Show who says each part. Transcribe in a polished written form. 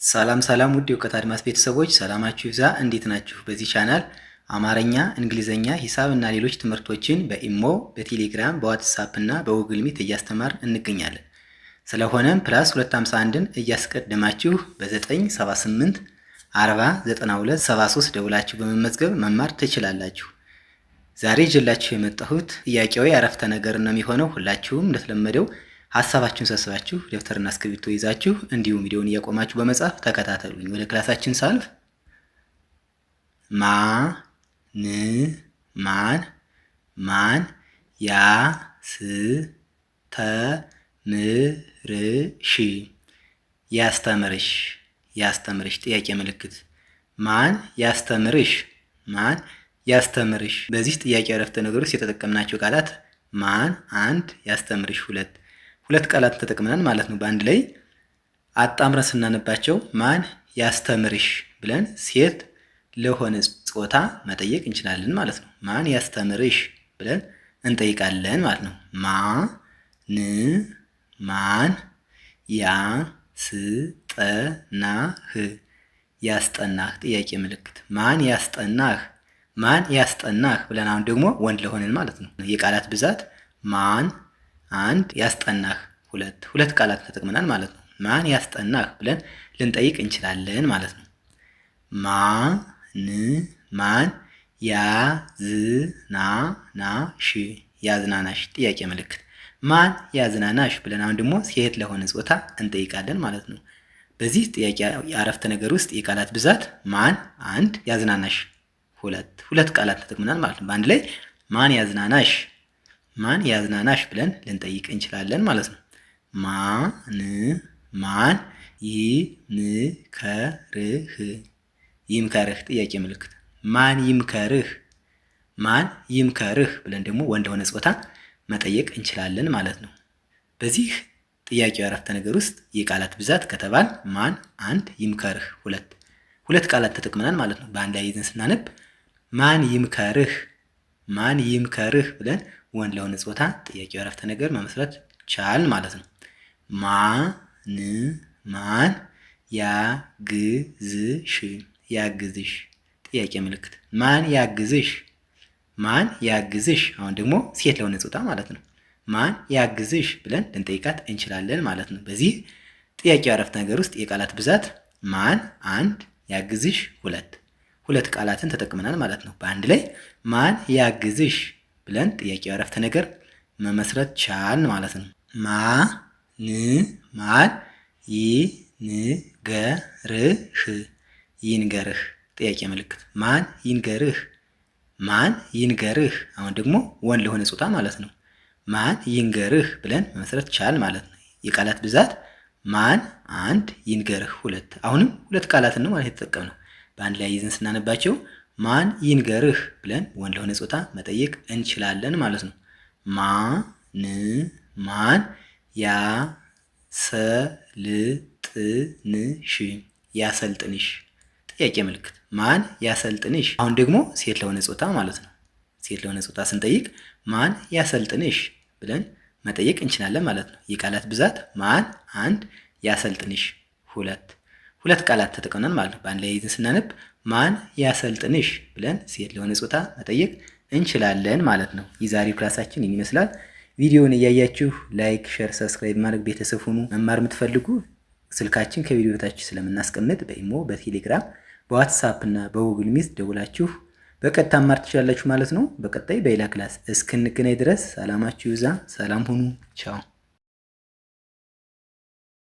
Speaker 1: ሰላም ሰላም ውድ የእውቀት አድማስ ቤተሰቦች ሰላማችሁ ይብዛ። እንዴት ናችሁ? በዚህ ቻናል አማርኛ፣ እንግሊዘኛ፣ ሂሳብ እና ሌሎች ትምህርቶችን በኢሞ፣ በቴሌግራም፣ በዋትስአፕ እና በጉግል ሚት እያስተማር እንገኛለን። ስለሆነም ፕላስ 251ን እያስቀደማችሁ በ978 40 92 73 ደውላችሁ በመመዝገብ መማር ትችላላችሁ። ዛሬ ይዤላችሁ የመጣሁት ጥያቄያዊ አረፍተ ነገር ነው የሚሆነው። ሁላችሁም እንደተለመደው ሀሳባችሁን ሰብስባችሁ ደብተርና እስክሪብቶ ይዛችሁ እንዲሁም ቪዲዮውን እያቆማችሁ በመጻፍ ተከታተሉኝ። ወደ ክላሳችን ሳልፍ ማን ያስተምርሽ ጥያቄ ምልክት ማን ያስተምርሽ። በዚህ ጥያቄ አረፍተ ነገር ውስጥ የተጠቀምናቸው ቃላት ማን አንድ፣ ያስተምርሽ ሁለት ቃላት ተጠቅመናል ማለት ነው። በአንድ ላይ አጣምረን ስናነባቸው ማን ያስተምርሽ ብለን ሴት ለሆነ ጾታ መጠየቅ እንችላለን ማለት ነው። ማን ያስተምርሽ ብለን እንጠይቃለን ማለት ነው። ማን ያስጠናህ ጥያቄ ምልክት ማን ያስጠናህ ብለን አሁን ደግሞ ወንድ ለሆነን ማለት ነው። የቃላት ብዛት ማን አንድ፣ ያስጠናህ ሁለት ቃላት ተጠቅመናል ማለት ነው። ማን ያስጠናህ ብለን ልንጠይቅ እንችላለን ማለት ነው። ማን ያዝናናሽ ጥያቄ ምልክት ማን ያዝናናሽ ብለን አሁን ደግሞ ሴት ለሆነ ጾታ እንጠይቃለን ማለት ነው። በዚህ ጥያቄ የአረፍተ ነገር ውስጥ የቃላት ብዛት ማን አንድ፣ ያዝናናሽ ሁለት ቃላት ተጠቅመናል ማለት ነው። በአንድ ላይ ማን ያዝናናሽ ብለን ልንጠይቅ እንችላለን ማለት ነው። ማን ይምከርህ ጥያቄ ምልክት ማን ይምከርህ ብለን ደግሞ ወንድ ሆነ ጾታ መጠየቅ እንችላለን ማለት ነው። በዚህ ጥያቄው አረፍተ ነገር ውስጥ የቃላት ብዛት ከተባል ማን አንድ፣ ይምከርህ ሁለት ቃላት ተጠቅመናል ማለት ነው። በአንድ ላይ ይዘን ስናነብ ማን ይምከርህ ብለን ወንድ ለሆነ ጾታ ጥያቄው አረፍተ ነገር መመስረት ቻል ማለት ነው። ማን ያግዝሽ ጥያቄ ምልክት ማን ያግዝሽ አሁን ደግሞ ሴት ለሆነ ጾታ ማለት ነው። ማን ያግዝሽ ብለን ልንጠይቃት እንችላለን ማለት ነው። በዚህ ጥያቄው አረፍተ ነገር ውስጥ የቃላት ብዛት ማን አንድ፣ ያግዝሽ ሁለት ቃላትን ተጠቅመናል ማለት ነው። በአንድ ላይ ማን ያግዝሽ ብለን ጥያቄው አረፍተ ነገር መመስረት ቻል ማለት ነው። ማን ይንገርህ ጥያቄ ምልክት ማን ይንገርህ አሁን ደግሞ ወንድ ለሆነ ጾታ ማለት ነው። ማን ይንገርህ ብለን መመስረት ቻል ማለት ነው። የቃላት ብዛት ማን አንድ፣ ይንገርህ አሁንም ሁለት ቃላትን ነው ማለት የተጠቀምነው። በአንድ ላይ ይዘን ስናነባቸው ማን ይንገርህ ብለን ወንድ ለሆነ ጾታ መጠየቅ እንችላለን ማለት ነው። ማን ያሰልጥንሽ ጥያቄ ምልክት ማን ያሰልጥንሽ አሁን ደግሞ ሴት ለሆነ ጾታ ማለት ነው። ሴት ለሆነ ጾታ ስንጠይቅ ማን ያሰልጥንሽ ብለን መጠየቅ እንችላለን ማለት ነው። የቃላት ብዛት ማን አንድ፣ ያሰልጥንሽ ሁለት ቃላት ተጠቅመናል ማለት ነው። በአንድ ላይ ይዘን ስናነብ ማን ያሰልጥንሽ ብለን ሴት ለሆነ ጾታ መጠየቅ እንችላለን ማለት ነው። የዛሬው ክላሳችን ይህን ይመስላል። ቪዲዮውን እያያችሁ ላይክ፣ ሼር፣ ሰብስክራይብ ማድረግ ቤተሰብ ሁኑ። መማር የምትፈልጉ ስልካችን ከቪዲዮ በታች ስለምናስቀምጥ በኢሞ፣ በቴሌግራም፣ በዋትስአፕ እና በጉግል ሚት ደውላችሁ በቀጥታ መማር ትችላላችሁ ማለት ነው። በቀጣይ በሌላ ክላስ እስክንገናኝ ድረስ ሰላማችሁ ይብዛ። ሰላም ሁኑ። ቻው